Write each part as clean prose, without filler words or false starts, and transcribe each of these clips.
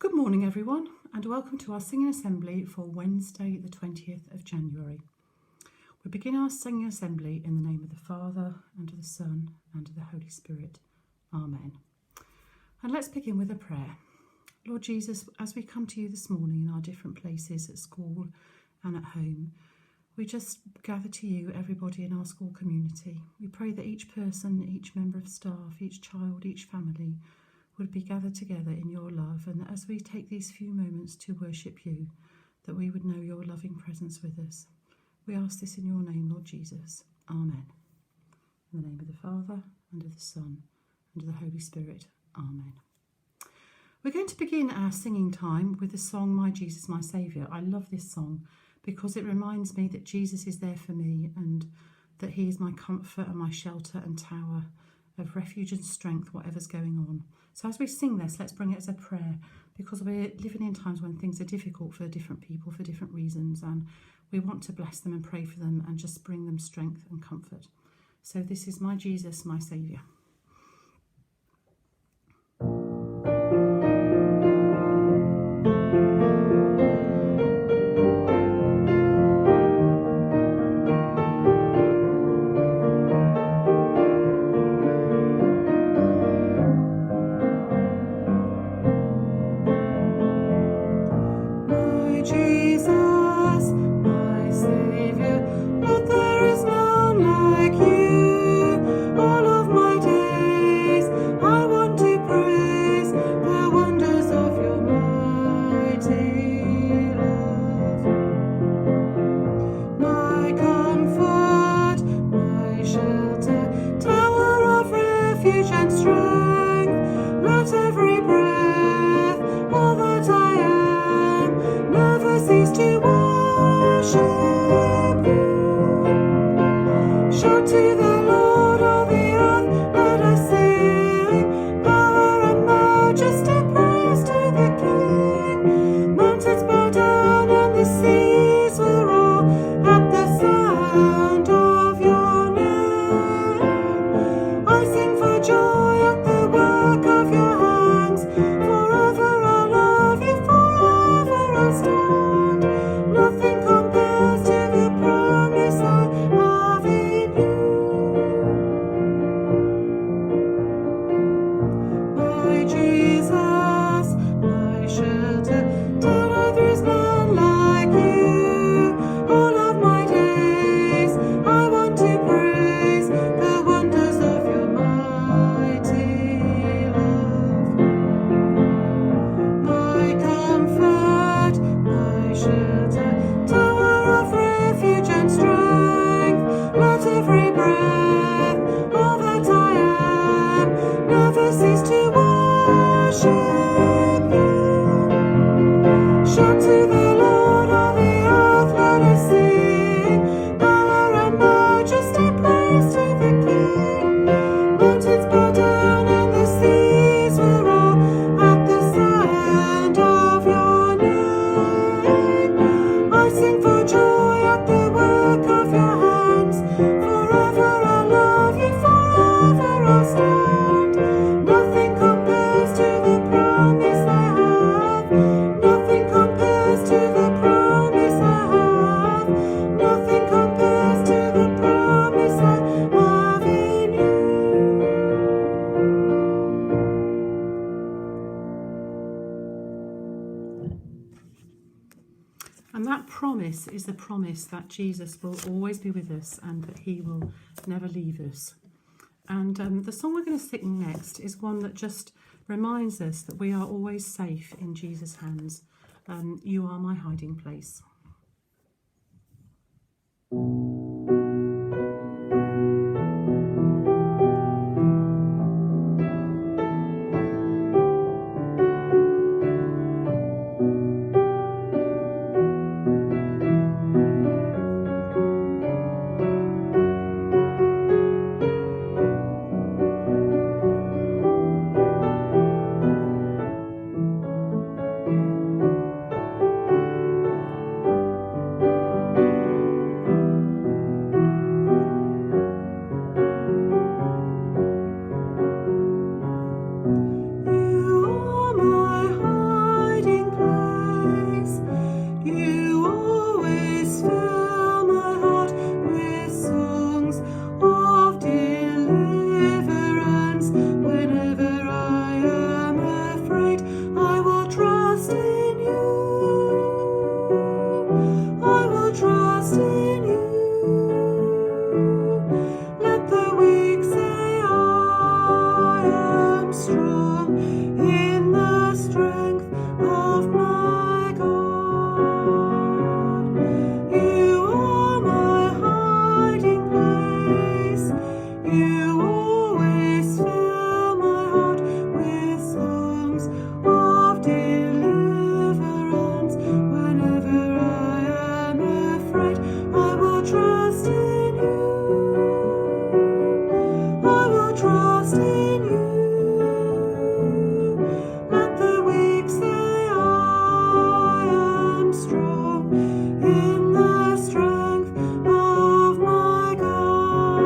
Good morning everyone and welcome to our singing assembly for Wednesday the 20th of January. We begin our singing assembly in the name of the Father and of the Son and of the Holy Spirit. Amen. And let's begin with a prayer. Lord Jesus, as we come to you this morning in our different places at school and at home, we just gather to you, everybody in our school community. We pray that each person, each member of staff, each child, each family would be gathered together in your love, and that as we take these few moments to worship you, that we would know your loving presence with us. We ask this in your name, Lord Jesus. Amen. In the name of the Father, and of the Son, and of the Holy Spirit. Amen. We're going to begin our singing time with the song, My Jesus, My Saviour. I love this song because it reminds me that Jesus is there for me and that he is my comfort and my shelter and tower of refuge and strength, whatever's going on. So as we sing this, let's bring it as a prayer, because we're living in times when things are difficult for different people for different reasons, and we want to bless them and pray for them and just bring them strength and comfort. So this is My Jesus, My Saviour. And that promise is the promise that Jesus will always be with us and that he will never leave us. And the song we're going to sing next is one that just reminds us that we are always safe in Jesus' hands. You are my hiding place. always fill my heart with songs of deliverance. Whenever I am afraid, I will trust in you. I will trust in you. Let the weak say I am strong in the strength of my God.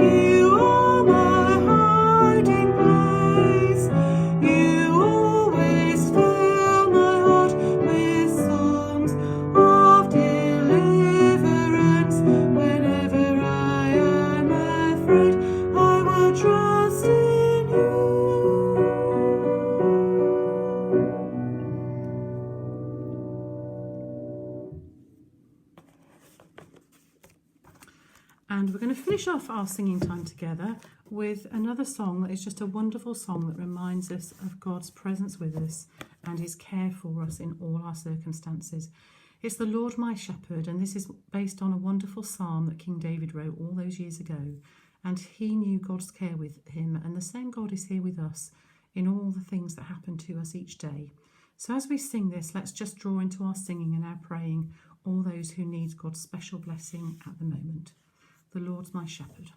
You are my hiding place. You always fill my heart with songs of deliverance. Whenever I am afraid, I will trust in you. And we're going to finish off our singing time together with another song that is just a wonderful song that reminds us of God's presence with us and his care for us in all our circumstances. It's the Lord my shepherd, and this is based on a wonderful psalm that King David wrote all those years ago. And he knew God's care with him, and the same God is here with us in all the things that happen to us each day. So as we sing this, let's just draw into our singing and our praying all those who need God's special blessing at the moment. The Lord's my shepherd.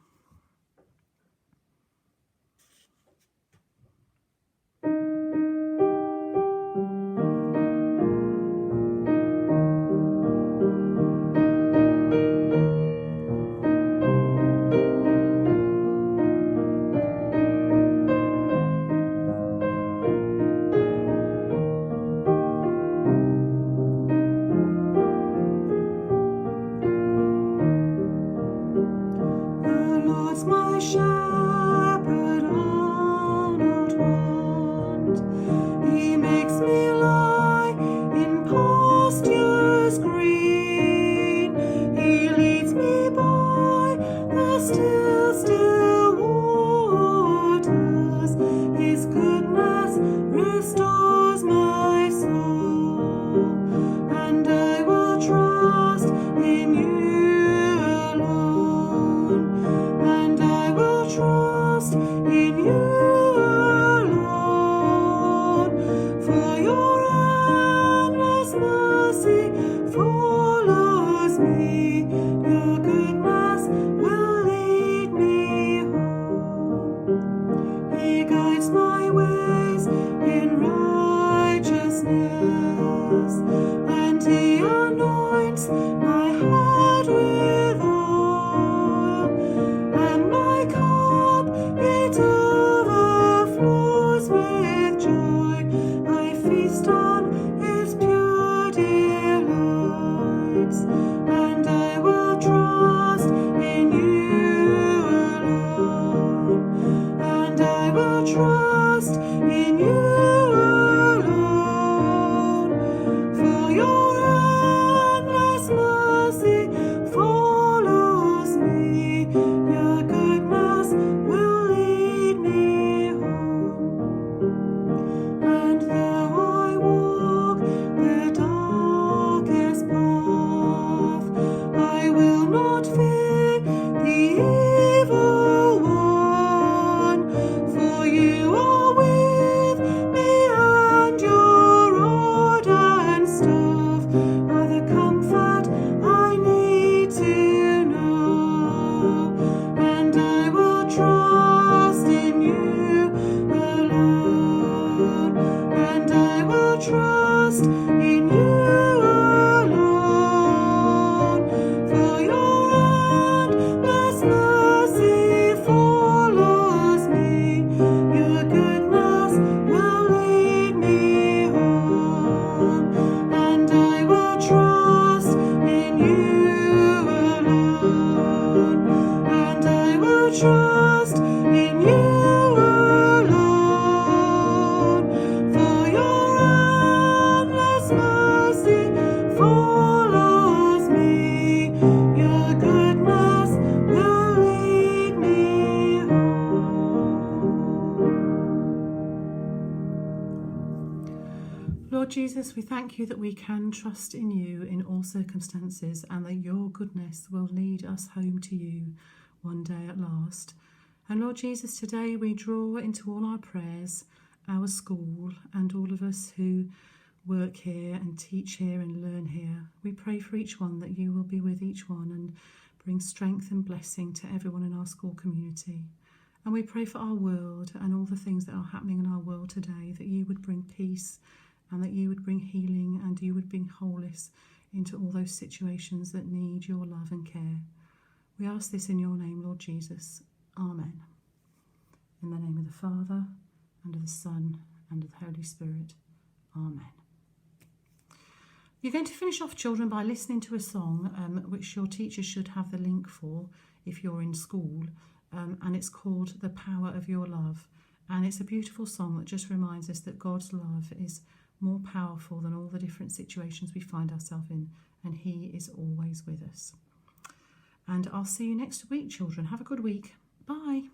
The Lord's my shepherd, I'll not want. He makes me lie in pastures green. He leads me by the still, still waters. His goodness restores my soul, and I will trust in you. Trust in you alone, for your endless mercy follows me. Your goodness will lead me home. He guides my ways in righteousness, and he anoints my head with oil, and my cup it overflows with joy. I feast on his pure delights, and I will trust in you alone, and I will trust in you alone, for your endless mercy follows me. Your goodness will lead me home. And though I walk the darkest path, I will not fear the evil one, for you are with me, and your rod and staff are the comfort I need to know. And I will trust in you alone, and I will trust in you alone, for your endless mercy follows me. Your goodness will lead me home, and I will trust in you alone, and I will trust in you alone, for your endless mercy follows me. Your goodness will lead me home. Lord Jesus, we thank you that we can trust in you in all circumstances, and that your goodness will lead us home to you. one day at last. And Lord Jesus, today we draw into all our prayers our school and all of us who work here and teach here and learn here. We pray for each one that you will be with each one and bring strength and blessing to everyone in our school community. And we pray for our world and all the things that are happening in our world today, that you would bring peace and that you would bring healing and you would bring wholeness into all those situations that need your love and care. We ask this in your name, Lord Jesus. Amen. In the name of the Father, and of the Son, and of the Holy Spirit. Amen. You're going to finish off, children, by listening to a song which your teacher should have the link for if you're in school, and it's called The Power of Your Love. And it's a beautiful song that just reminds us that God's love is more powerful than all the different situations we find ourselves in, and he is always with us. And I'll see you next week, children. Have a good week. Bye.